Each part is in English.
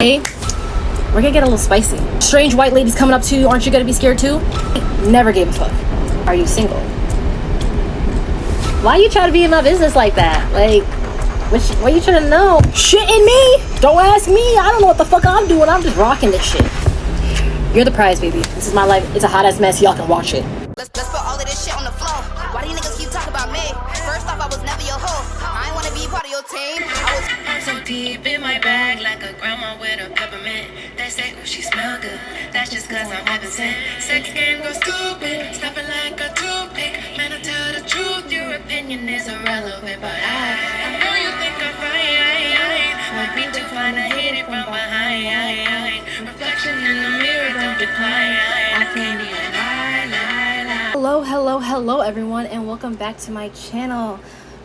Hey, we're gonna get a little spicy. Strange white ladies coming up to you, aren't you gonna be scared too? Never gave a fuck. Are you single? Why you try to be in my business like that? Like, what you trying to know? Shitting me? Don't ask me. I don't know what the fuck I'm doing. I'm just rocking this shit. You're the prize, baby. This is my life. It's a hot ass mess. Y'all can watch it. Let's put all of this shit on the floor. Why do you niggas keep talking about me? First off, I was never your hoe. I ain't wanna be part of your team. I'm so deep in my bag like a grandma with a peppermint. They say, oh, she smell good. That's just cause I'm heaven sent. Sex game goes stupid, snapping like a toothpick. Man, I tell the truth, your opinion is irrelevant. But I know you think I'm fine. Want me to find a hit it from behind. Reflection in the mirror, don't decline. I can't even lie. Hello everyone, and welcome back to my channel.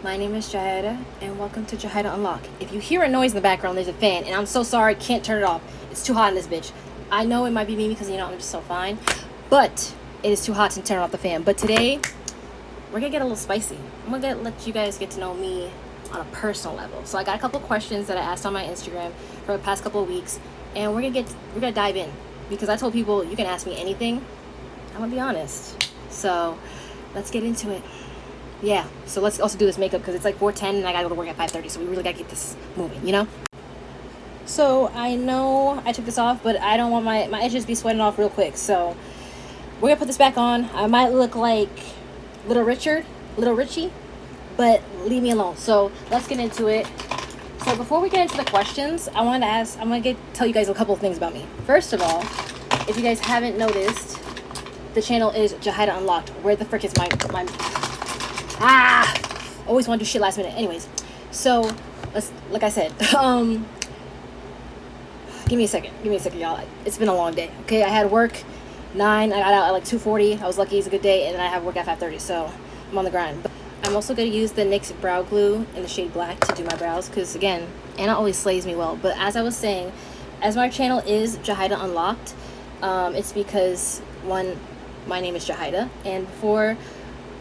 My name is Jahaida, and welcome to Jahaida Unlocked. If you hear a noise in the background, there's a fan, and I'm so sorry, can't turn it off. It's too hot in this bitch. I know it might be me because, you know, I'm just so fine, but it is too hot to turn off the fan. But today, we're gonna get a little spicy. I'm gonna let you guys get to know me on a personal level. So I got a couple questions that I asked on my Instagram for the past couple of weeks, and we're gonna dive in because I told people you can ask me anything. I'm gonna be honest. So let's get into it. Yeah, so let's also do this makeup because it's like 4:10 and I gotta go to work at 5:30, so we really gotta get this moving, you know? So I know I took this off, but I don't want my edges to be sweating off real quick, so we're gonna put this back on. I might look like Little Richie, but leave me alone. So let's get into it. So before we get into the questions, I'm gonna tell you guys a couple of things about me. First of all, if you guys haven't noticed, the channel is Jahaida Unlocked. Where the frick is my always want to do shit last minute. Anyways, so like I said, give me a second, y'all. It's been a long day. Okay, I had work 9. I got out at like 2:40. I was lucky. It's a good day, and then I have work at 5:30. So I'm on the grind. But I'm also gonna use the NYX brow glue in the shade black to do my brows because again, Anna always slays me well. But as I was saying, as my channel is Jahaida Unlocked, it's because one, my name is Jahaida, and before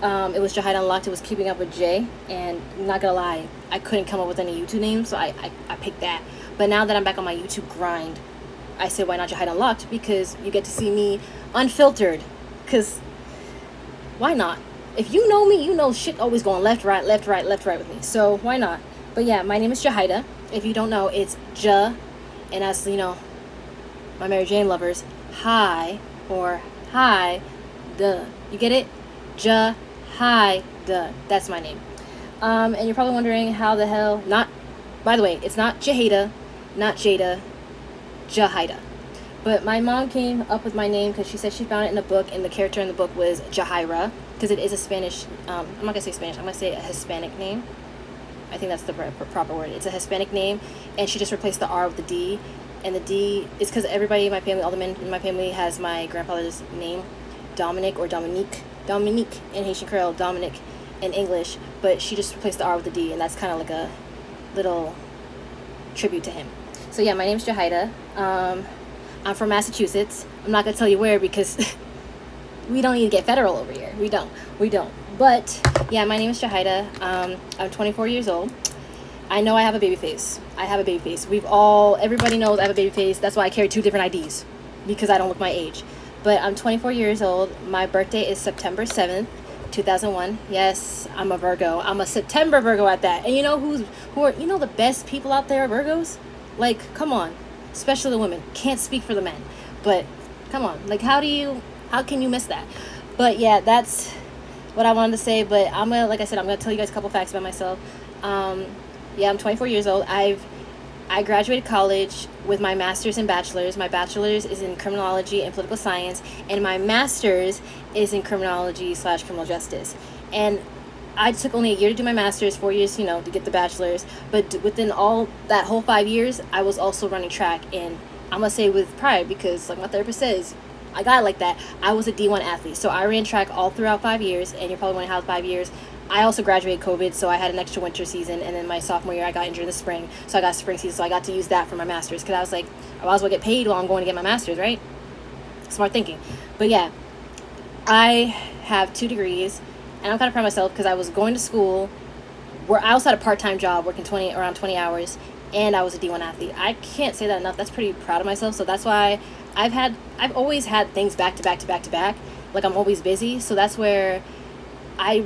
it was Jahaida Unlocked, it was Keeping Up with Jay, and I'm not gonna lie, I couldn't come up with any YouTube name, so I picked that. But now that I'm back on my YouTube grind, I said why not Jahaida Unlocked, because you get to see me unfiltered, because why not? If you know me, you know shit always going left, right with me, so why not? But yeah, my name is Jahaida. If you don't know, it's Ja, and as you know, my Mary Jane lovers, hi, or hi, duh. You get it? Jahaida. That's my name. And you're probably wondering how the hell, by the way, it's not Jahaida, not Jada, Jahaida. But my mom came up with my name because she said she found it in a book, and the character in the book was Jahaira, because it is a Spanish, I'm not going to say Spanish, I'm going to say a Hispanic name. I think that's the proper word. It's a Hispanic name, and she just replaced the R with the D. And the D is because everybody in my family, all the men in my family, has my grandfather's name, Dominic or Dominique in Haitian Creole, Dominic in English, but she just replaced the R with the D, and that's kind of like a little tribute to him. So yeah, my name's Jahaida. I'm from Massachusetts. I'm not gonna tell you where because we don't need to get federal over here. We don't. But yeah, my name is Jahaida. I'm 24 years old. I know I have a baby face. Everybody knows I have a baby face. That's why I carry 2 different IDs, because I don't look my age. But I'm 24 years old. My birthday is September 7th, 2001. Yes, I'm a Virgo. I'm a September Virgo at that. And you know who are the best people out there are Virgos? Like, come on. Especially the women. Can't speak for the men. But come on. Like, how can you miss that? But yeah, that's what I wanted to say. But like I said, I'm gonna tell you guys a couple facts about myself. Yeah, I'm 24 years old. I graduated college with my master's and bachelor's. My bachelor's is in criminology and political science, and my master's is in criminology/criminal justice. And I took only a year to do my master's, 4 years, to get the bachelor's. But within all that whole 5 years, I was also running track, and I'm gonna say with pride because, like my therapist says, I got it like that. I was a D1 athlete, so I ran track all throughout 5 years, and you're probably wondering how 5 years. I also graduated COVID, so I had an extra winter season, and then my sophomore year I got injured in the spring, so I got spring season, so I got to use that for my master's, because I was like, I might as well get paid while I'm going to get my master's, right? Smart thinking. But yeah, I have 2 degrees, and I'm kind of proud of myself because I was going to school, where I also had a part-time job working around 20 hours, and I was a D1 athlete. I can't say that enough. That's pretty proud of myself. So that's why I've always had things back to back to back to back. Like, I'm always busy. So that's where I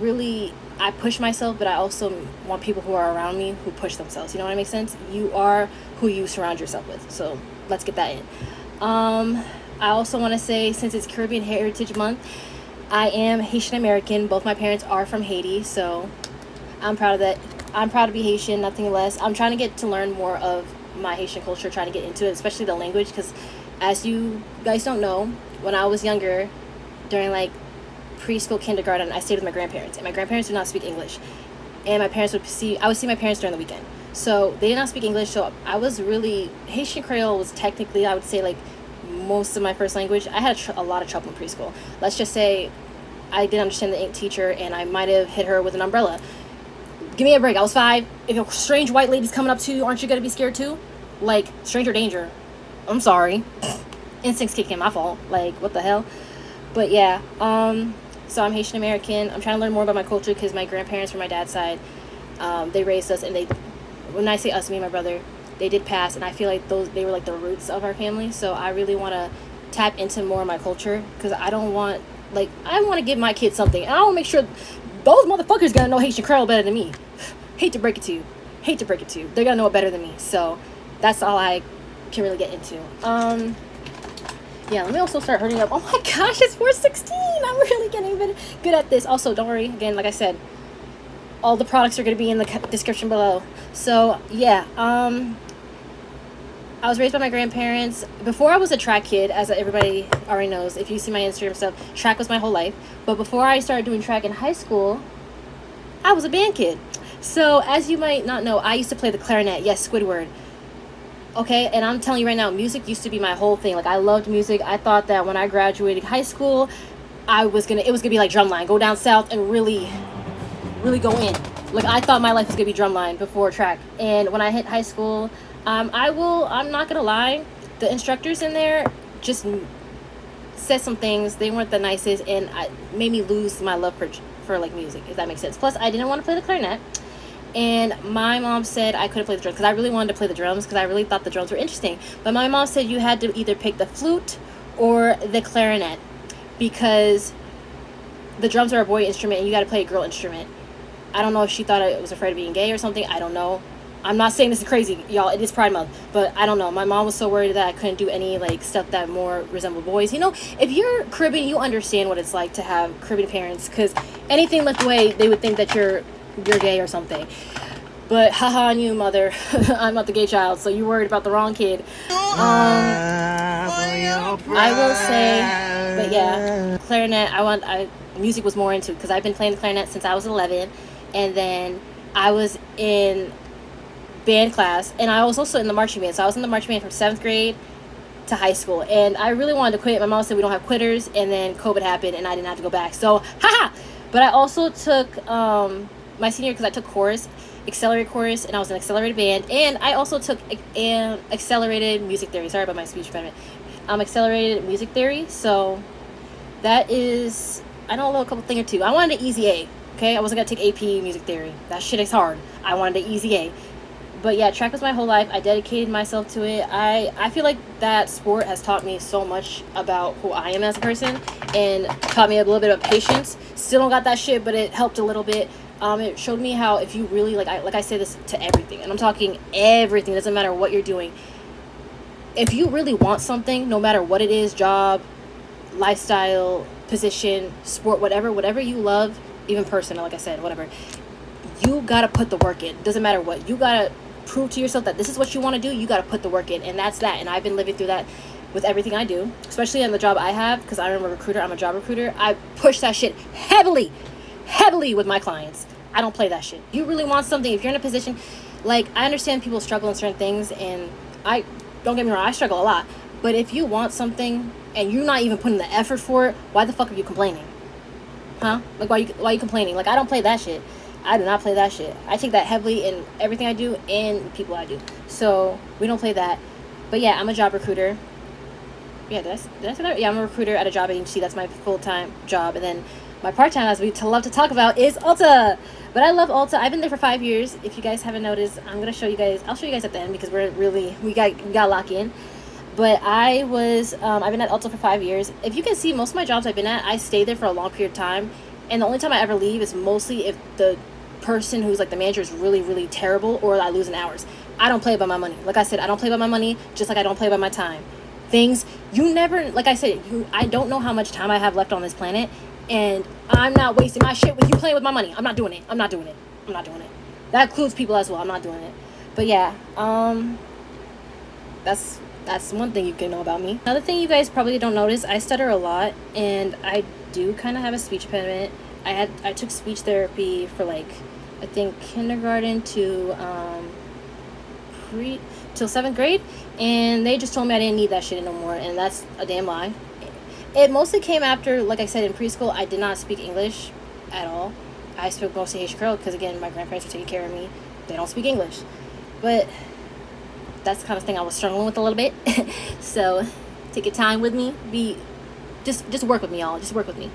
push myself, but I also want people who are around me who push themselves. You know what I make sense? You are who you surround yourself with. So let's get that in. I also want to say, since it's Caribbean Heritage Month, I am Haitian American. Both my parents are from Haiti, so I'm proud of that. I'm proud to be Haitian, nothing less. I'm trying to get to learn more of my Haitian culture, trying to get into it, especially the language, because as you guys don't know, when I was younger, during like preschool, kindergarten, I stayed with my grandparents, and my grandparents did not speak English, and I would see my parents during the weekend, so they did not speak English. So I was really, Haitian Creole was technically, I would say, like most of my first language. I had a lot of trouble in preschool. Let's just say I didn't understand the teacher, and I might have hit her with an umbrella. Give me a break. I was 5. If a strange white lady's coming up to you, aren't you gonna be scared too? Like, stranger danger. I'm sorry. Instincts kick in, my fault. Like, what the hell? But yeah, so I'm Haitian American. I'm trying to learn more about my culture because my grandparents from my dad's side, they raised us, and when I say us, me and my brother, they did pass, and I feel like they were like the roots of our family. So I really want to tap into more of my culture, because I want to give my kids something, and I want to make sure those motherfuckers gonna know Haitian Creole better than me. Hate to break it to you. They're gonna know it better than me. So that's all I can really get into. Yeah, let me also start hurting up. Oh my gosh, it's 4:16. I'm really getting good at this. Also, don't worry. Again, like I said, all the products are going to be in the description below. So, yeah. I was raised by my grandparents. Before, I was a track kid, as everybody already knows. If you see my Instagram stuff, track was my whole life. But before I started doing track in high school, I was a band kid. So, as you might not know, I used to play the clarinet. Yes, Squidward. Okay, and I'm telling you right now, music used to be my whole thing. Like, I loved music. I thought that when I graduated high school, it was gonna be like drumline. Go down south and really, really go in. Like, I thought my life was gonna be drumline before track. And when I hit high school, I'm not gonna lie, the instructors in there just said some things. They weren't the nicest, and it made me lose my love for like music, if that makes sense. Plus, I didn't want to play the clarinet. And my mom said I couldn't play the drums, because I really wanted to play the drums, because I really thought the drums were interesting. But my mom said you had to either pick the flute or the clarinet, because the drums are a boy instrument and you got to play a girl instrument. I don't know if she thought I was afraid of being gay or something. I don't know. I'm not saying this is crazy, y'all. It is Pride Month. But I don't know. My mom was so worried that I couldn't do any like stuff that more resembled boys. You know, if you're Caribbean, you understand what it's like to have Caribbean parents, because anything left away, they would think that you're gay or something. But haha on you, mother. I'm not the gay child, so you're worried about the wrong kid. I will say, but yeah, clarinet, music was more into, because I've been playing the clarinet since I was 11, and then I was in band class, and I was also in the marching band. So I was in the marching band from 7th grade to high school, and I really wanted to quit. My mom said we don't have quitters, and then COVID happened, and I didn't have to go back. So haha. But I also took my senior, because I took chorus, accelerated chorus, and I was in accelerated band, and I also took an accelerated music theory. Sorry about my speech impediment. Accelerated music theory. So that is, I know a couple thing or two. I wanted an easy A. Okay, I wasn't gonna take AP music theory. That shit is hard. I wanted an easy A. But yeah, track was my whole life. I dedicated myself to it. I feel like that sport has taught me so much about who I am as a person, and taught me a little bit of patience. Still don't got that shit, but it helped a little bit. It showed me how, if you really, like I say this to everything, and I'm talking everything, doesn't matter what you're doing. If you really want something, no matter what it is, job, lifestyle, position, sport, whatever you love, even personal, like I said, whatever, you gotta put the work in. Doesn't matter what. You gotta prove to yourself that this is what you want to do. You gotta put the work in, and that's that. And I've been living through that with everything I do, especially on the job I have, because I'm a recruiter. I'm a job recruiter. I push that shit heavily with my clients. I don't play that shit. You really want something, if you're in a position, like, I understand people struggle in certain things, and don't get me wrong, I struggle a lot. But if you want something and you're not even putting the effort for it, why the fuck are you complaining? Huh? Like, why you complaining? Like, I don't play that shit. I do not play that shit. I take that heavily in everything I do and people I do. So we don't play that. But yeah, I'm a job recruiter. Yeah, did I say that? Yeah, I'm a recruiter at a job agency. That's my full-time job. And then my part-time, as we love to talk about, is Ulta. But I love Ulta. I've been there for 5 years. If you guys haven't noticed, I'm gonna show you guys. I'll show you guys at the end because we got lock in. But I've been at Ulta for 5 years. If you can see, most of my jobs I've been at, I stay there for a long period of time, and the only time I ever leave is mostly if the person who's like the manager is really, really terrible, or I lose in hours. I don't play by my money. Like I said, I don't play by my money, just like I don't play by my time. Things you never, like I said, I don't know how much time I have left on this planet, and I'm not wasting my shit with you playing with my money. I'm not doing it. I'm not doing it. I'm not doing it. That includes people as well. I'm not doing it. But yeah, that's one thing you can know about me. Another thing you guys probably don't notice, I stutter a lot, and I do kind of have a speech impediment. I took speech therapy for like, I think kindergarten to till 7th grade, and they just told me I didn't need that shit no more, and that's a damn lie. It mostly came after, like I said, in preschool, I did not speak English at all. I spoke mostly Haitian Creole because, again, my grandparents were taking care of me. They don't speak English. But that's the kind of thing I was struggling with a little bit. So take your time with me. Just work with me, y'all. Just work with me.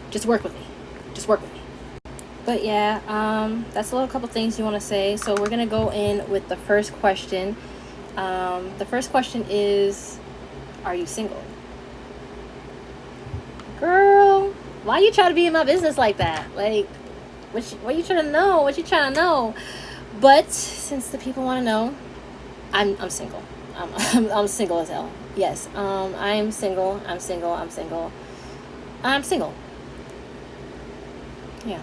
Just work with me. Just work with me. But yeah, that's a little couple things you want to say. So we're going to go in with the first question. The first question is, are you single? Girl, why you trying to be in my business like that? Like, what you trying to know? What you trying to know? But since the people want to know, I'm single. I'm single as hell. Yes, I am single. I'm single. I'm single. I'm single. Yeah.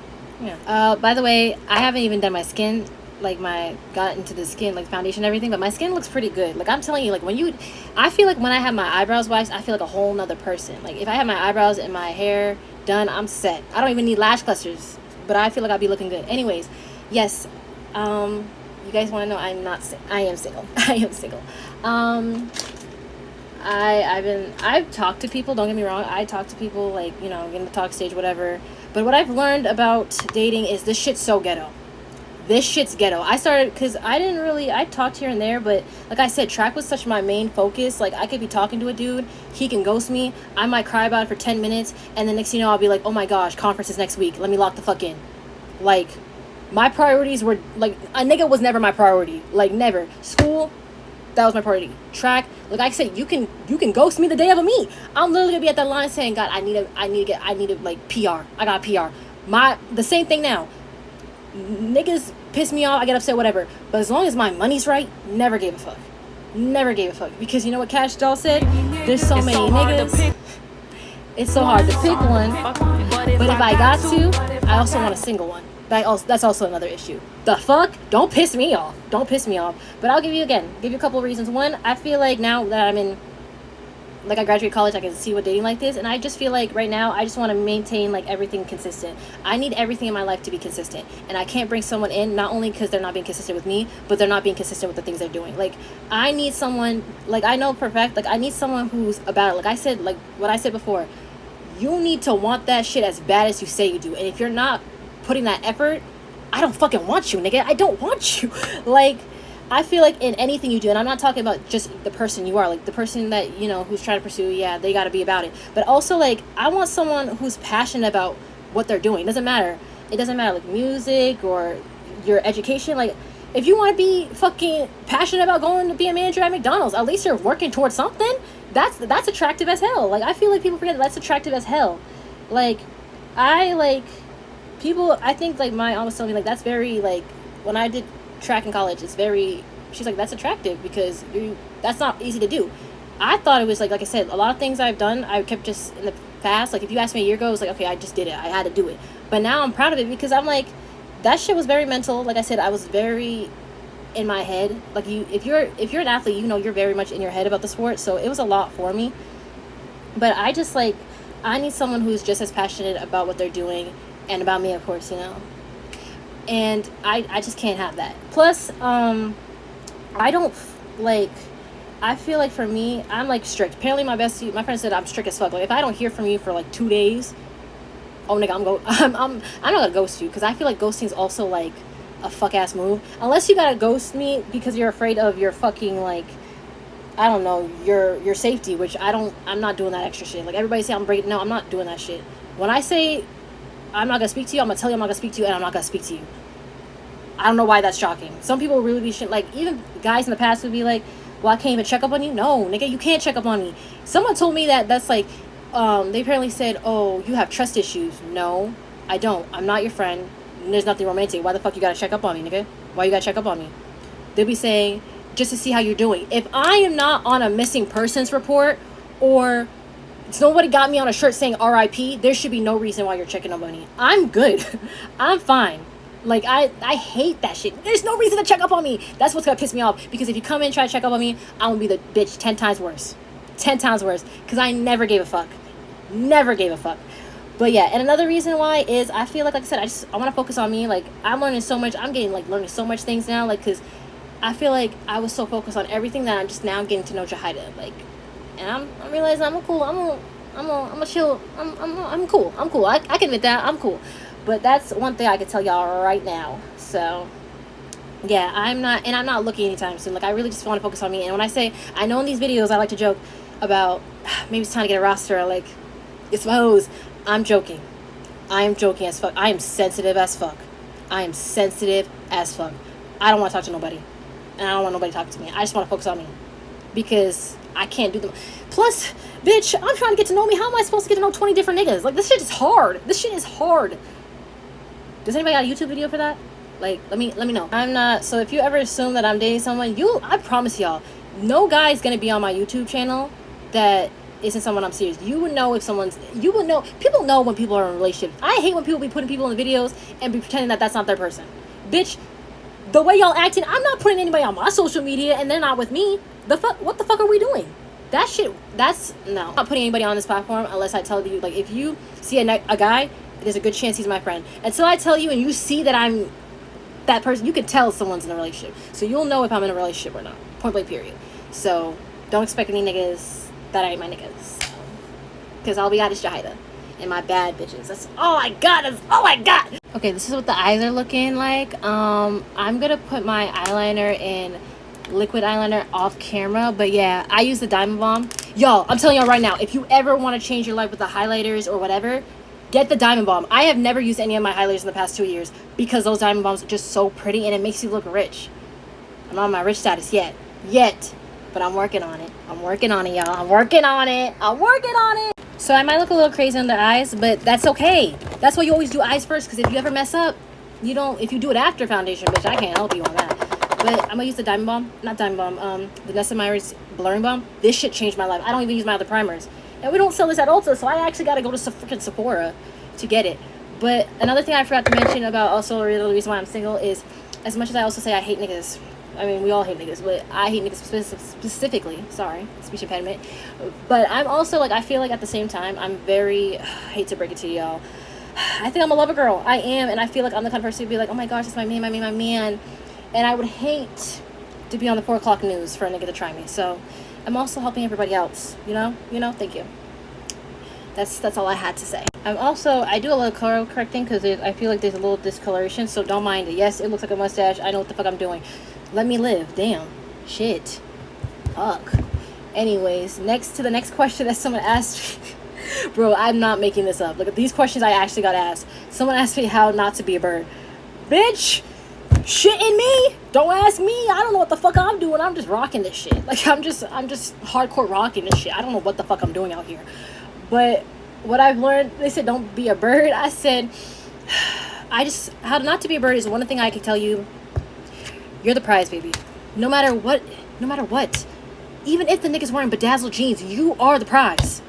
By the way, I haven't even done my skin, like got into the skin, like foundation and everything, but my skin looks pretty good. Like, I'm telling you, like, I feel like when I have my eyebrows waxed, I feel like a whole nother person. Like, if I have my eyebrows and my hair done, I'm set. I don't even need lash clusters, but I feel like I'll be looking good. Anyways, yes, you guys want to know, I am single. I am single. I've talked to people, don't get me wrong, I talk to people, like, you know, in the talk stage, whatever, but what I've learned about dating is this shit's so ghetto. This shit's ghetto. I started, because I talked here and there, but like I said, track was such my main focus. Like, I could be talking to a dude, he can ghost me, I might cry about it for 10 minutes, and the next thing you know, I'll be like, oh my gosh, conference is next week, let me lock the fuck in. Like, my priorities were, like, a nigga was never my priority. Like, never. School, that was my priority. Track, like I said, you can ghost me the day of a meet. I'm literally gonna be at that line saying, God, I need like PR. I got PR. The same thing now. Niggas piss me off, I get upset, whatever. But as long as my money's right, never gave a fuck. Never gave a fuck. Because you know what Cash Doll said? There's so many niggas. It's so hard to pick one. But if I got to, I also want a single one. That's also another issue. The fuck? Don't piss me off. Don't piss me off. But I'll give you a couple of reasons. One, I feel like now that I'm in, like, I graduated college, I can see what dating life is, and I just feel like right now I just want to maintain, like, everything consistent. I need everything in my life to be consistent, and I can't bring someone in not only because they're not being consistent with me, but they're not being consistent with the things they're doing. Like, I need someone, like, I know for a fact, like, I need someone who's about it. Like I said, like what I said before, you need to want that shit as bad as you say you do, and if you're not putting that effort, I don't fucking want you, nigga. I don't want you. Like, I feel like in anything you do, and I'm not talking about just the person you are, like the person that, you know, who's trying to pursue, yeah, they got to be about it. But also, like, I want someone who's passionate about what they're doing. It doesn't matter, like, music or your education. Like, if you want to be fucking passionate about going to be a manager at McDonald's, at least you're working towards something. That's attractive as hell. Like, I feel like people forget that's attractive as hell. Like, people, I think, like, my aunt was telling me, like, that's very, like, when I did track in college, it's very, she's like, that's attractive because that's not easy to do. I thought it was, like I said, a lot of things I've done, I kept just in the past, like, if you asked me a year ago, it was like, okay, I just did it, I had to do it. But now I'm proud of it because I'm like, that shit was very mental. Like I said, I was very in my head. Like, if you're an athlete, you know, you're very much in your head about the sport, so it was a lot for me. But I just, like, I need someone who's just as passionate about what they're doing, and about me, of course, you know. And I just can't have that. Plus, I don't, like, I feel like for me, I'm, like, strict. Apparently my friend said I'm strict as fuck. Like, if I don't hear from you for, like, 2 days, oh, nigga, I'm not gonna ghost you, because I feel like ghosting is also, like, a fuck-ass move. Unless you gotta ghost me because you're afraid of your fucking, like, I don't know, your safety, which I'm not doing that extra shit. Like, everybody say I'm breaking, no, I'm not doing that shit. When I say I'm not gonna speak to you. I'm gonna tell you I'm not gonna speak to you, and I'm not gonna speak to you. I don't know why that's shocking. Some people really be like, even guys in the past would be like, well, I can't even check up on you. No, nigga, you can't check up on me. Someone told me that's like, they apparently said, oh, you have trust issues. No, I don't. I'm not your friend. There's nothing romantic. Why the fuck you gotta check up on me, nigga? Why you gotta check up on me? They'll be saying, just to see how you're doing. If I am not on a missing persons report, or nobody got me on a shirt saying RIP, there should be no reason why you're checking up on me. I'm good. I'm fine. Like, I hate that shit. There's no reason to check up on me. That's what's gonna piss me off. Because if you come in and try to check up on me, I'm gonna be the bitch 10 times worse. 10 times worse. Because I never gave a fuck. Never gave a fuck. But yeah, and another reason why is I feel like I said, I want to focus on me. Like, I'm learning so much. I'm getting, like, learning so much things now. Like, because I feel like I was so focused on everything that I'm just now getting to know Jahaida. Like, and I'm realizing I'm cool. I'm a chill. I'm cool. I'm cool. I can admit that. I'm cool. But that's one thing I can tell y'all right now. So, yeah, I'm not looking anytime soon. Like, I really just want to focus on me. And when I say, I know in these videos I like to joke about, maybe it's time to get a roster. Like, it's my hoes. I'm joking. I am joking as fuck. I am sensitive as fuck. I am sensitive as fuck. I don't want to talk to nobody. And I don't want nobody talking to me. I just want to focus on me. Because I can't do them. Plus, bitch, I'm trying to get to know me. How am I supposed to get to know 20 different niggas? Like, this shit is hard. This shit is hard. Does anybody got a YouTube video for that? Like, let me know. I'm not, so if you ever assume that I'm dating someone, I promise y'all, no guy is gonna be on my YouTube channel that isn't someone I'm serious. You would know if people know when people are in relationships. I hate when people be putting people in the videos and be pretending that that's not their person. Bitch, the way y'all acting, I'm not putting anybody on my social media and they're not with me. What the fuck are we doing? That shit, no. I'm not putting anybody on this platform unless I tell you, like, if you see a guy, there's a good chance he's my friend. Until I tell you and you see that I'm that person, you can tell someone's in a relationship. So you'll know if I'm in a relationship or not. Point blank period. So don't expect any niggas that ain't my niggas. Because all we got is Jahaida and my bad bitches. That's all I got. That's all I got. Okay, this is what the eyes are looking like. I'm going to put my eyeliner in liquid eyeliner off camera. But yeah, I use the Diamond Bomb. Y'all, I'm telling y'all right now, if you ever want to change your life with the highlighters or whatever, get the Diamond Bomb. I have never used any of my highlighters in the past 2 years because those Diamond Bombs are just so pretty and it makes you look rich. I'm not on my rich status yet. But I'm working on it. I'm working on it, y'all. I'm working on it. So I might look a little crazy on the eyes, but that's okay. That's why you always do eyes first, because if you ever mess up, if you do it after foundation, bitch, I can't help you on that. But I'm gonna use the Diamond Bomb. Not Diamond Bomb. The Nessa Myers Blurring Bomb. This shit changed my life. I don't even use my other primers. And we don't sell this at Ulta, so I actually gotta go to freaking Sephora to get it. But another thing I forgot to mention about also the reason why I'm single is, as much as I also say I hate niggas, I mean, we all hate niggas, but I hate niggas specifically. Sorry, speech impediment. But I'm also, like, I feel like at the same time, I'm very, I hate to break it to y'all, I think I'm a lover girl. I am, and I feel like I'm the kind of person to be like, oh my gosh, it's my man. And I would hate to be on the 4 o'clock news for a nigga to try me. So I'm also helping everybody else, you know, thank you. That's all I had to say. I do a little color correcting because I feel like there's a little discoloration, so don't mind it. Yes, it looks like a mustache. I know what the fuck I'm doing. Let me live. Damn. Shit. Fuck. Anyways, next question that someone asked me. Bro, I'm not making this up. Look at these questions I actually got asked. Someone asked me how not to be a bird. Bitch! Shitting me? Don't ask me. I don't know what the fuck I'm doing. I'm just rocking this shit. Like, I'm just hardcore rocking this shit. I don't know what the fuck I'm doing out here. But what I've learned, they said don't be a bird. I said, how not to be a bird is one thing I can tell you. You're the prize, baby. No matter what. Even if the nigga's wearing bedazzled jeans, you are the prize.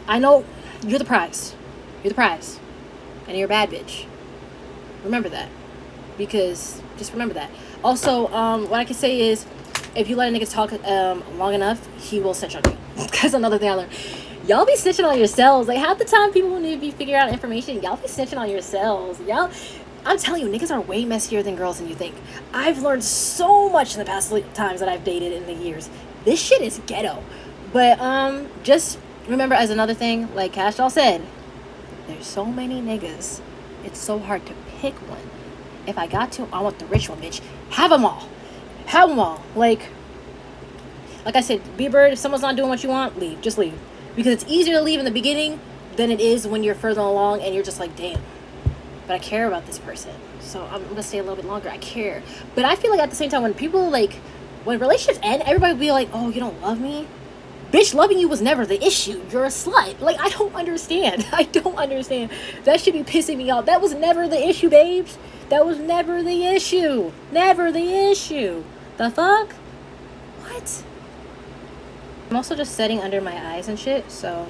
I know you're the prize. You're the prize. And you're a bad bitch. Remember that. Because, just remember that. Also, what I can say is, if you let a nigga talk long enough, he will snitch on you. That's another thing I learned. Y'all be snitching on yourselves. Like, half the time people when they be figuring out information, y'all be snitching on yourselves. Y'all, I'm telling you, niggas are way messier than girls than you think. I've learned so much in the past times that I've dated in the years. This shit is ghetto. But, just remember as another thing, like Cash Doll said, there's so many niggas. It's so hard to pick one. If I got to, I want the rich one, bitch. Have them all. Have them all. Like I said, be a bird. If someone's not doing what you want, leave. Just leave. Because it's easier to leave in the beginning than it is when you're further along and you're just like, damn, but I care about this person, so I'm gonna stay a little bit longer. I care. But I feel like at the same time, when people like, when relationships end, everybody will be like, oh, you don't love me? Bitch, loving you was never the issue. You're a slut. Like, I don't understand. I don't understand. That should be pissing me off. That was never the issue, babes. That was never the issue. Never the issue. The fuck? What? I'm also just setting under my eyes and shit, so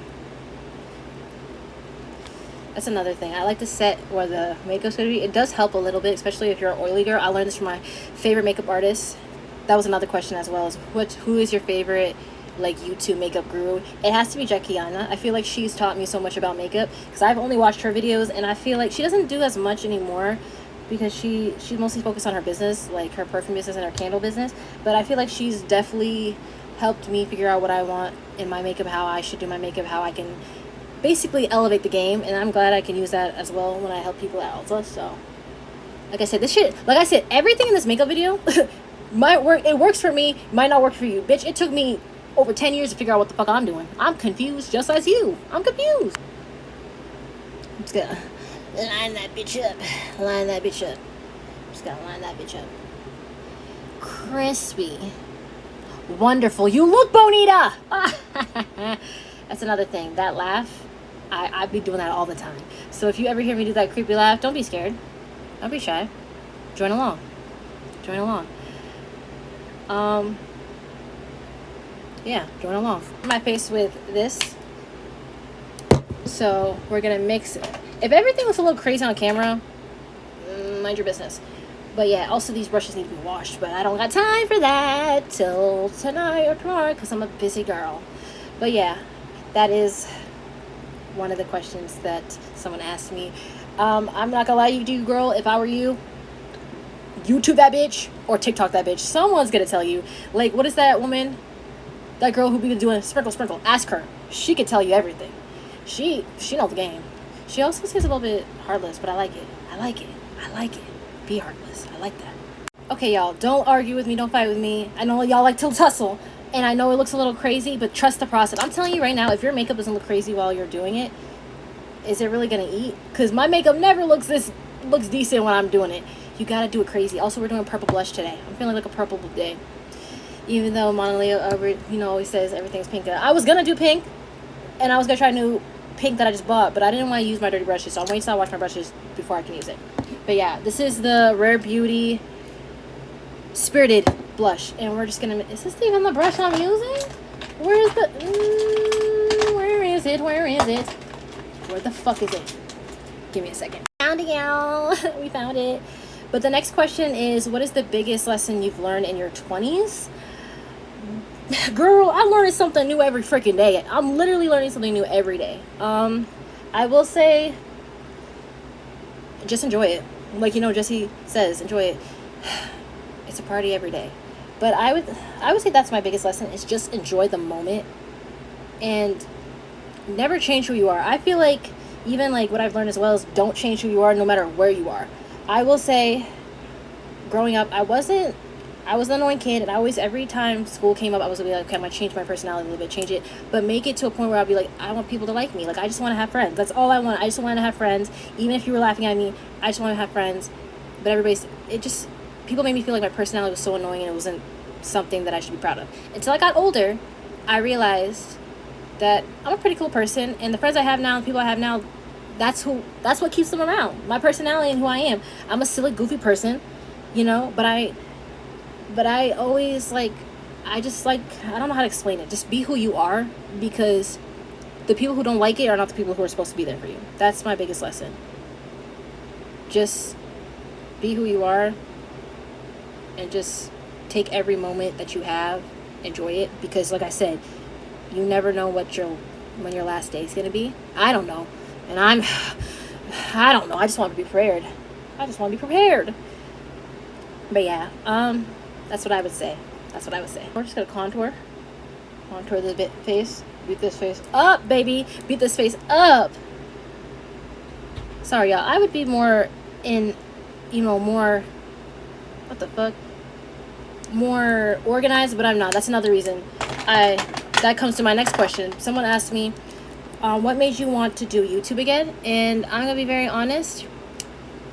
that's another thing. I like to set where the makeup's gonna be. It does help a little bit, especially if you're an oily girl. I learned this from my favorite makeup artist. That was another question as well, is who is your favorite like YouTube makeup guru? It has to be Jahaida. I feel like she's taught me so much about makeup because I've only watched her videos, and I feel like she doesn't do as much anymore because she's mostly focused on her business, like her perfume business and her candle business. But I feel like she's definitely helped me figure out what I want in my makeup, how I should do my makeup, how I can basically elevate the game, and I'm glad I can use that as well when I help people out also. So like I said, this shit, like I said, everything in this makeup video might work. It works for me, might not work for you. Bitch, it took me over 10 years to figure out what the fuck I'm doing. I'm confused just as you. I'm confused. I'm just gonna line that bitch up. Line that bitch up. Just gotta line that bitch up. Crispy. Wonderful. You look bonita. That's another thing. That laugh, I be doing that all the time. So if you ever hear me do that creepy laugh, don't be scared. Don't be shy. Join along. Join along. Yeah, join along. My face with this. So we're gonna mix. If everything looks a little crazy on camera, mind your business. But yeah, also these brushes need to be washed, but I don't got time for that till tonight or tomorrow because I'm a busy girl. But yeah, that is one of the questions that someone asked me. I'm not gonna lie to you, girl. If I were you, YouTube that bitch or TikTok that bitch. Someone's gonna tell you. Like, what is that woman? That girl who be doing sprinkle. Ask her. She could tell you everything. She knows the game. She also seems a little bit heartless, but I like it. I like it. I like it. Be heartless. I like that. Okay, y'all. Don't argue with me. Don't fight with me. I know y'all like to tussle, and I know it looks a little crazy, but trust the process. I'm telling you right now, if your makeup doesn't look crazy while you're doing it, is it really gonna eat? Because my makeup never looks decent when I'm doing it. You gotta do it crazy. Also, we're doing purple blush today. I'm feeling like a purple day. Even though Monaleo, always says everything's pink. I was gonna do pink, and I was gonna try a new pink that I just bought, but I didn't want to use my dirty brushes, so I'm waiting till I wash my brushes before I can use it. But yeah, this is the Rare Beauty Spirited blush, and we're just gonna. Is this even the brush I'm using? Where is the? Where is it? Where is it? Where the fuck is it? Give me a second. Found it, y'all. We found it. But the next question is, what is the biggest lesson you've learned in your 20s? Girl, I'm learning something new every freaking day. I'm literally learning something new every day. I will say, just enjoy it. Like, Jesse says, enjoy it. It's a party every day. But I would say that's my biggest lesson, is just enjoy the moment and never change who you are. I feel like even like what I've learned as well is don't change who you are no matter where you are. I will say, growing up, I was an annoying kid, and I always, every time school came up, I was gonna be like, okay, I'm gonna change my personality a little bit, change it, but make it to a point where I'll be like, I want people to like me. Like, I just want to have friends. That's all I want. I just want to have friends. Even if you were laughing at me, I just want to have friends. But people made me feel like my personality was so annoying, and it wasn't something that I should be proud of. Until I got older, I realized that I'm a pretty cool person, and the friends I have now, the people I have now, that's what keeps them around. My personality and who I am. I'm a silly, goofy person, but I always I don't know how to explain it. Just be who you are, because the people who don't like it are not the people who are supposed to be there for you. That's my biggest lesson. Just be who you are, and just take every moment that you have, enjoy it, because like I said, you never know when your last day is going to be. I don't know. And I don't know. I just want to be prepared. But yeah, that's what I would say. We're just going to contour the face. Beat this face up, baby. Beat this face up. Sorry, y'all. I would be more more organized, but I'm not. That's another reason. That comes to my next question. Someone asked me, what made you want to do YouTube again? And I'm gonna be very honest.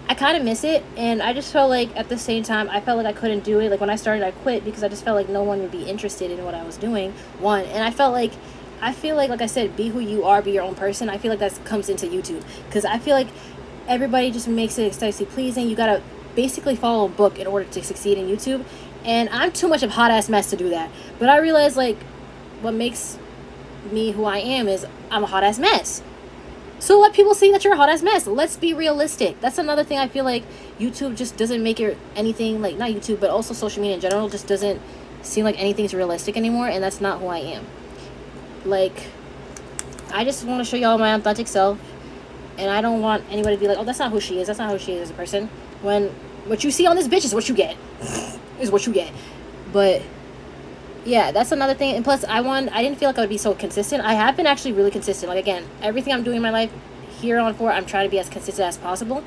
I kind of miss it, and I just felt like at the same time I felt like I couldn't do it. Like when I started, I quit because I just felt like no one would be interested in what I was doing. One, and I feel like I said, be who you are, be your own person. I feel like that comes into YouTube, because I feel like everybody just makes it aesthetically pleasing. You gotta basically follow a book in order to succeed in YouTube, and I'm too much of a hot ass mess to do that. But I realize, like, what makes me who I am is I'm a hot ass mess. So let people see that you're a hot ass mess. Let's be realistic. That's another thing I feel like YouTube just doesn't make it anything, like, not YouTube, but also social media in general just doesn't seem like anything's realistic anymore, and that's not who I am. Like, I just want to show y'all my authentic self, and I don't want anybody to be like, oh, that's not who she is. That's not who she is as a person. When what you see on this bitch is what you get. Is what you get. But yeah, that's another thing. And plus, I didn't feel like I would be so consistent. I have been actually really consistent. Like, again, everything I'm doing in my life here on forward, I'm trying to be as consistent as possible.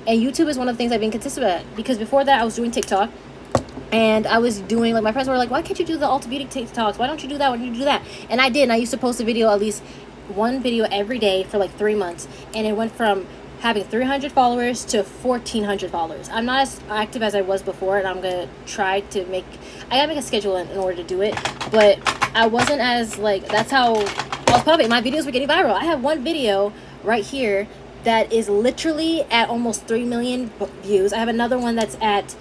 And YouTube is one of the things I've been consistent at, because before that I was doing TikTok, and I was doing, like, my friends were like, why can't you do the Ulta Beauty TikToks? Why don't you do that? Why don't you do that? And I did. And I used to post a video, at least one video every day for like 3 months, and it went from having 300 followers to 1,400 followers. I'm not as active as I was before, and I'm gonna try to I gotta make a schedule in order to do it, but I wasn't as, like, that's how I was popping. My videos were getting viral. I have one video right here that is literally at almost 3 million views. I have another one that's at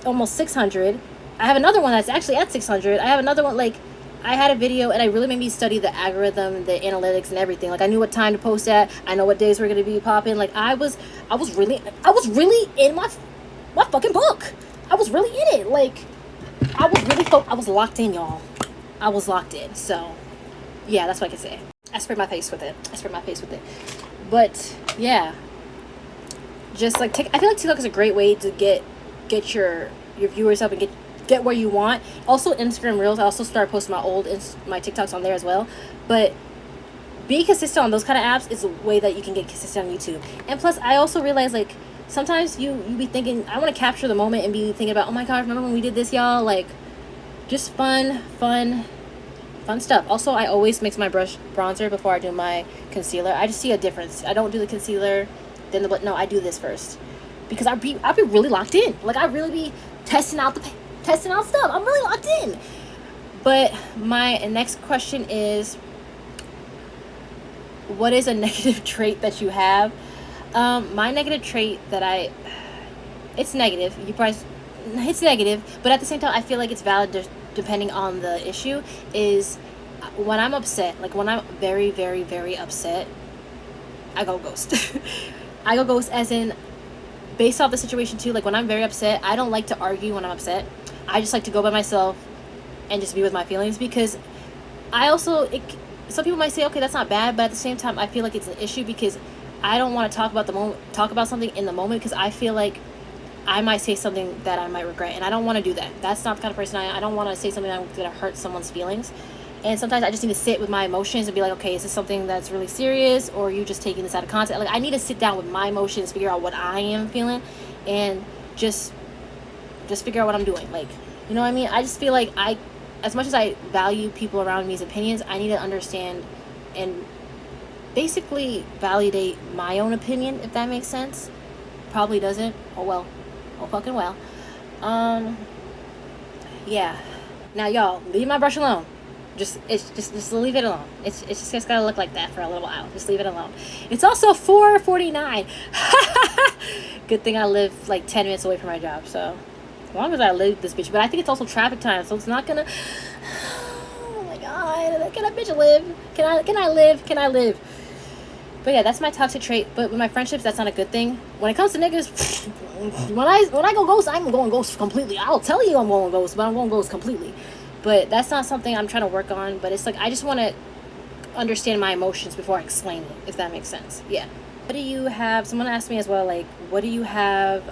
almost 600. I have another one that's actually at 600. I have another one, like, I had a video, and I really made me study the algorithm, the analytics, and everything. Like, I knew what time to post at. I know what days were gonna be popping. Like, I was really in my fucking book. I was really in it. Like, I was locked in, y'all. I was locked in. So, yeah, that's what I can say. I sprayed my face with it. But yeah, just like I feel like TikTok is a great way to get your viewers up and get where you want. Also, Instagram Reels. I also started posting my TikToks on there as well. But being consistent on those kind of apps is a way that you can get consistent on YouTube. And plus, I also realize, like, sometimes you be thinking, I want to capture the moment and be thinking about, oh my gosh, remember when we did this, y'all? Like, just fun stuff. Also, I always mix my bronzer before I do my concealer. I just see a difference. I don't do the concealer, then no, I do this first, because I'll be really locked in. Like, I really be testing out stuff. I'm really locked in. But my next question is, what is a negative trait that you have? My negative trait that it's negative. It's negative, but at the same time, I feel like it's valid depending on the issue, is when I'm upset, like when I'm very, very, very upset, I go ghost. I go ghost as in, based off the situation too, like when I'm very upset, I don't like to argue when I'm upset. I just like to go by myself and just be with my feelings, because I also, some people might say, okay, that's not bad, but at the same time, I feel like it's an issue, because I don't want to talk about something in the moment, because I feel like I might say something that I might regret, and I don't want to do that. That's not the kind of person I am. I don't want to say something that's going to hurt someone's feelings. And sometimes I just need to sit with my emotions and be like, okay, is this something that's really serious, or are you just taking this out of context? Like, I need to sit down with my emotions, figure out what I am feeling, and just figure out what I'm doing. Like, you know what I mean? I just feel like as much as I value people around me's opinions, I need to understand and basically validate my own opinion, if that makes sense. Probably doesn't. Oh well. Oh fucking well. Yeah. Now, y'all, leave my brush alone. Just leave it alone. It's just gotta look like that for a little while. Just leave it alone. It's also 4:49. Good thing I live like 10 minutes away from my job, so as long as I live this bitch. But I think it's also traffic time, so it's not gonna. Oh my god, can I bitch live? Can I live? But yeah, that's my toxic trait. But with my friendships, that's not a good thing. When it comes to niggas, when I go ghost, I'm going ghost completely. I'll tell you I'm going ghost, but I'm going ghost completely. But that's not something I'm trying to work on. But it's like, I just want to understand my emotions before I explain it, if that makes sense. Yeah. What do you have? Someone asked me as well, like, what do you have?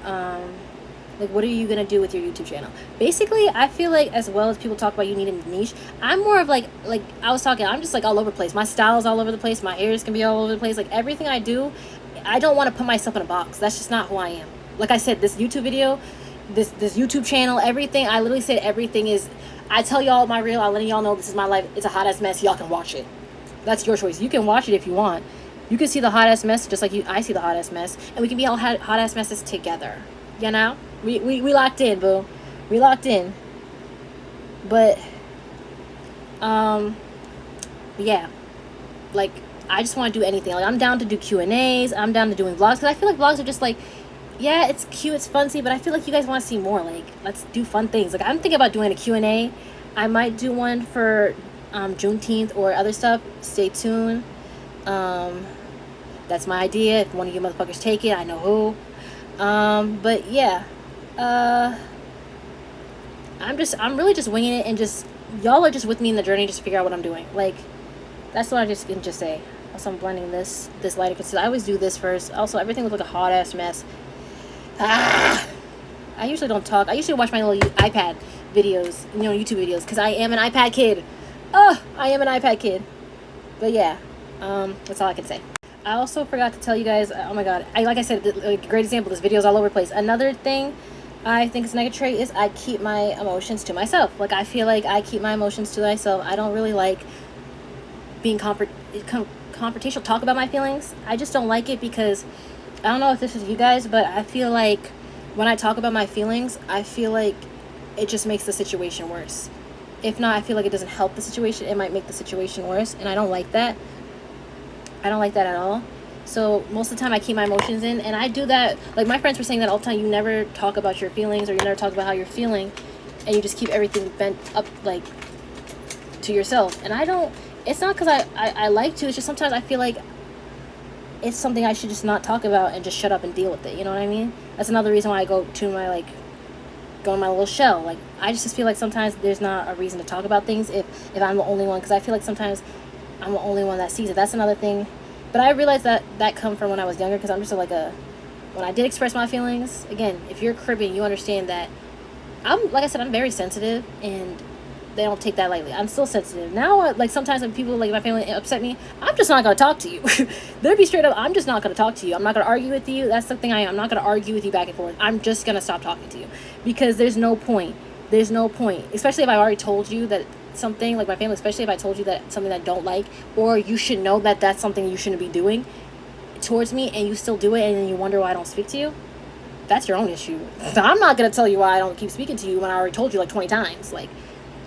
Like, what are you going to do with your YouTube channel? Basically, I feel like, as well as people talk about you need a niche, I'm more of like I was talking, I'm just like all over the place. My style is all over the place. My hair is going to be all over the place. Like, everything I do, I don't want to put myself in a box. That's just not who I am. Like I said, this YouTube video, this YouTube channel, everything, I literally said everything is, I tell y'all my reel, I'm letting y'all know this is my life. It's a hot ass mess. Y'all can watch it. That's your choice. You can watch it if you want. You can see the hot ass mess just like I see the hot ass mess, and we can be all hot ass messes together. You know, we locked in, boo. We locked in. But yeah, like I just want to do anything. Like I'm down to do Q&As. I'm down to doing vlogs because I feel like vlogs are just like, yeah, it's cute, it's funsy, but I feel like you guys want to see more. Like, let's do fun things. Like I'm thinking about doing a Q&A. I might do one for Juneteenth or other stuff. Stay tuned. That's my idea. If one of you motherfuckers take it, I know who. But yeah, I'm really just winging it, and just y'all are just with me in the journey, just to figure out what I'm doing. Like, that's what I just can just say. Also, I'm blending this lighter concealer. I always do this first. Also, everything looks like a hot ass mess. I usually don't talk. I usually watch my little iPad videos, YouTube videos, because I am an iPad kid. I am an iPad kid. But yeah, that's all I can say. I also forgot to tell you guys, oh my god, like I said, a great example, this video is all over the place. Another thing I think is a negative trait is I keep my emotions to myself. Like, I feel like I keep my emotions to myself. I don't really like being confrontational, talk about my feelings. I just don't like it because, I don't know if this is you guys, but I feel like when I talk about my feelings, I feel like it just makes the situation worse. If not, I feel like it doesn't help the situation. It might make the situation worse, and I don't like that. I don't like that at all. So most of the time I keep my emotions in, and I do that. Like, my friends were saying that all the time. You never talk about your feelings, or you never talk about how you're feeling, and you just keep everything bent up, like, to yourself. And I don't, it's not because I like to, it's just sometimes I feel like it's something I should just not talk about and just shut up and deal with it. You know what I mean? That's another reason why I go in my little shell. Like, I just feel like sometimes there's not a reason to talk about things if I'm the only one, because I feel like sometimes I'm the only one that sees it. That's another thing. But I realized that come from when I was younger, because I'm just like when I did express my feelings, again, if you're cribbing, you understand that like I said, I'm very sensitive, and they don't take that lightly. I'm still sensitive. Now, like, sometimes when people, like, my family upset me, I'm just not going to talk to you. They'll be straight up, I'm just not going to talk to you. I'm not going to argue with you. That's the thing I am. I'm not going to argue with you back and forth. I'm just going to stop talking to you, because there's no point. There's no point. Especially if I've already told you that something, like my family, especially if I told you that something that I don't like, or you should know that that's something you shouldn't be doing towards me, and you still do it, and then you wonder why I don't speak to you. That's your own issue. So I'm not going to tell you why I don't keep speaking to you when I already told you like 20 times. Like,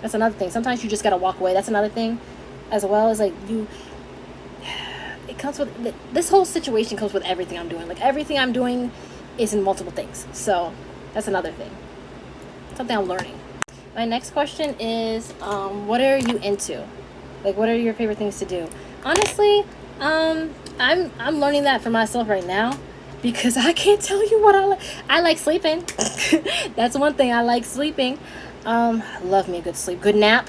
that's another thing. Sometimes you just got to walk away. That's another thing, as well as, like, it comes with, this whole situation comes with everything I'm doing. Like, everything I'm doing is in multiple things. So that's another thing. Something I'm learning. My next question is, what are you into? Like, what are your favorite things to do? Honestly, I'm learning that for myself right now, because I can't tell you what I like. I like sleeping. That's one thing. I like sleeping. Love me a good sleep, good nap.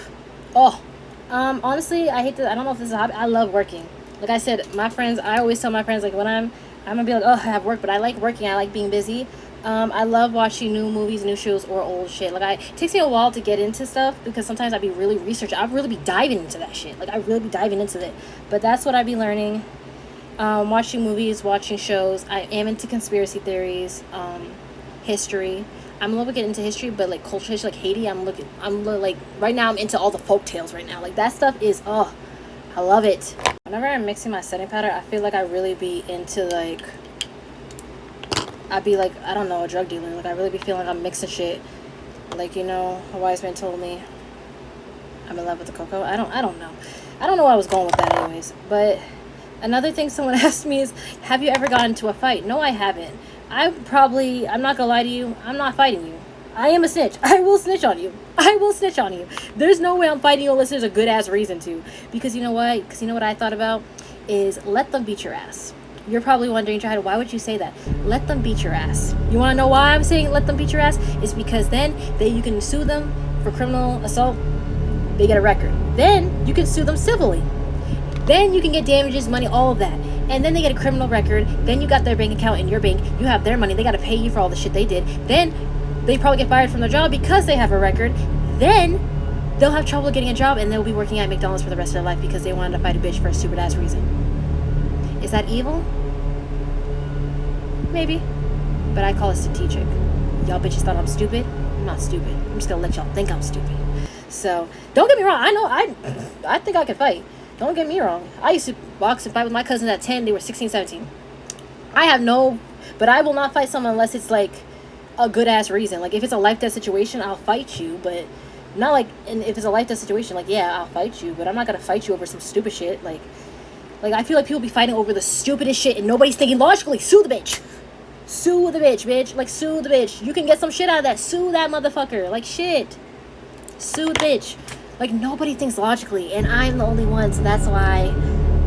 Honestly, I don't know if this is a hobby. I love working. Like I said, my friends, I always tell my friends, like, when I'm gonna be like, I have work, but I like working. I like being busy. I love watching new movies, new shows, or old shit. Like, it takes me a while to get into stuff, because sometimes I'd be really researching. I'd really be diving into that shit. Like, I'd really be diving into it. But that's what I'd be learning. Watching movies, watching shows. I am into conspiracy theories, history. I'm a little bit into history, but like culture history, like Haiti. Like, right now I'm into all the folk tales right now. Like, that stuff is, I love it. Whenever I'm mixing my setting powder, I feel like I really be into, like, I'd be like, I don't know, a drug dealer. Like, I really be feeling like I'm mixing shit. Like, a wise man told me I'm in love with the cocoa. I don't know. I don't know where I was going with that anyways. But another thing someone asked me is, have you ever gotten into a fight? No, I haven't. I'm not gonna lie to you, I'm not fighting you. I am a snitch. I will snitch on you. There's no way I'm fighting you unless there's a good ass reason to. Because you know what? Because you know what I thought about? Is let them beat your ass. You're probably wondering, Jahaida, why would you say that? Let them beat your ass. You wanna know why I'm saying let them beat your ass? It's because then you can sue them for criminal assault. They get a record. Then you can sue them civilly. Then you can get damages, money, all of that. And then they get a criminal record. Then you got their bank account in your bank. You have their money. They got to pay you for all the shit they did. Then they probably get fired from their job because they have a record. Then they'll have trouble getting a job, and they'll be working at McDonald's for the rest of their life because they wanted to fight a bitch for a stupid ass reason. Is that evil? Maybe. But I call it strategic. Y'all bitches thought I'm stupid? I'm not stupid. I'm just going to let y'all think I'm stupid. So don't get me wrong. I know I think I can fight. Don't get me wrong. I used to box and fight with my cousins at 10. They were 16, 17. But I will not fight someone unless it's like a good ass reason. Like if it's a life death situation, I'll fight you, but not like. And if it's a life death situation, like yeah, I'll fight you, but I'm not gonna fight you over some stupid shit. Like I feel like people be fighting over the stupidest shit and nobody's thinking logically. Sue the bitch. Sue the bitch, bitch. Like sue the bitch. You can get some shit out of that. Sue that motherfucker. Like shit. Sue the bitch. Like nobody thinks logically, and I'm the only one, so that's why.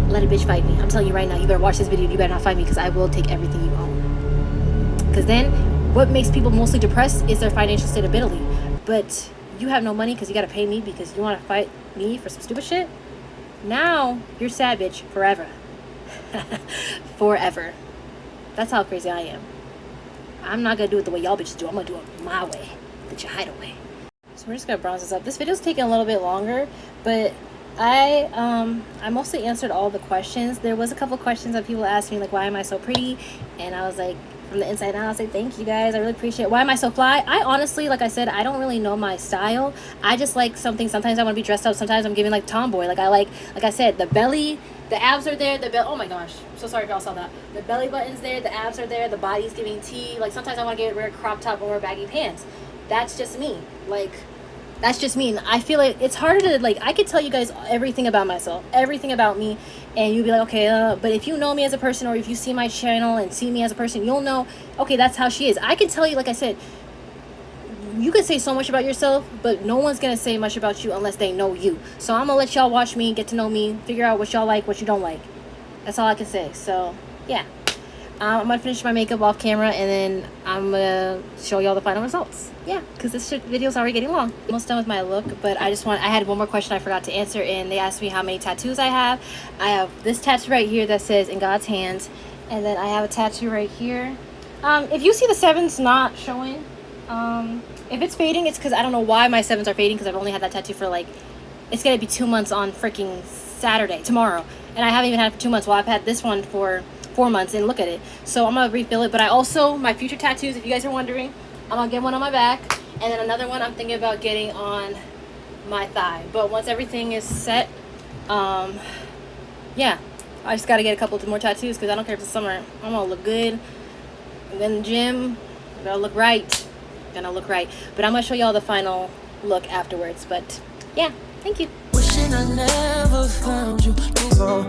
Let a bitch fight me. I'm telling you right now, you better watch this video. You better not fight me because I will take everything you own. Because then what makes people mostly depressed is their financial stability. But you have no money because you got to pay me because you want to fight me for some stupid shit. Now you're sad, bitch, forever. Forever. That's how crazy I am. I'm not going to do it the way y'all bitches do. I'm going to do it my way. The Jahaida way. So we're just going to bronze this up. This video's taking a little bit longer, but I mostly answered all the questions. There was a couple questions that people asked me, like, why am I so pretty? And I was like, from the inside out, I was like, thank you guys. I really appreciate it. Why am I so fly? I honestly, like I said, I don't really know my style. I just like something. Sometimes I want to be dressed up. Sometimes I'm giving like tomboy. Like I said, the belly, the abs are there. Oh my gosh. I'm so sorry if y'all saw that. The belly button's there. The abs are there. The body's giving tea. Like sometimes I want to wear a crop top or wear baggy pants. That's just me. Like, that's just me. And I feel like it's harder to, like, I could tell you guys everything about myself, everything about me, and you'd be like, okay, but if you know me as a person, or if you see my channel and see me as a person, you'll know, okay, that's how she is. I can tell you, like I said, you can say so much about yourself, but no one's going to say much about you unless they know you. So I'm going to let y'all watch me, get to know me, figure out what y'all like, what you don't like. That's all I can say. So, yeah. I'm going to finish my makeup off camera, and then I'm going to show y'all the final results. Yeah, because this video's already getting long. Almost done with my look, but I had one more question I forgot to answer, and they asked me how many tattoos I have. I have this tattoo right here that says, in God's hands, and then I have a tattoo right here. If you see the 7s not showing, if it's fading, it's because I don't know why my 7s are fading, because I've only had that tattoo for, like, it's going to be 2 months on freaking Saturday, tomorrow, and I haven't even had it for 2 months. Well, I've had this one for 4 months, and look at it. So I'm gonna refill it. But I also, my future tattoos, if you guys are wondering, I'm gonna get one on my back, and then another one I'm thinking about getting on my thigh. But once everything is set, yeah, I just gotta get a couple more tattoos because I don't care if it's summer. I'm gonna look good. I'm in the gym. I'm gonna look right. But I'm gonna show y'all the final look afterwards. But yeah, thank you. Wishing I never found you. So,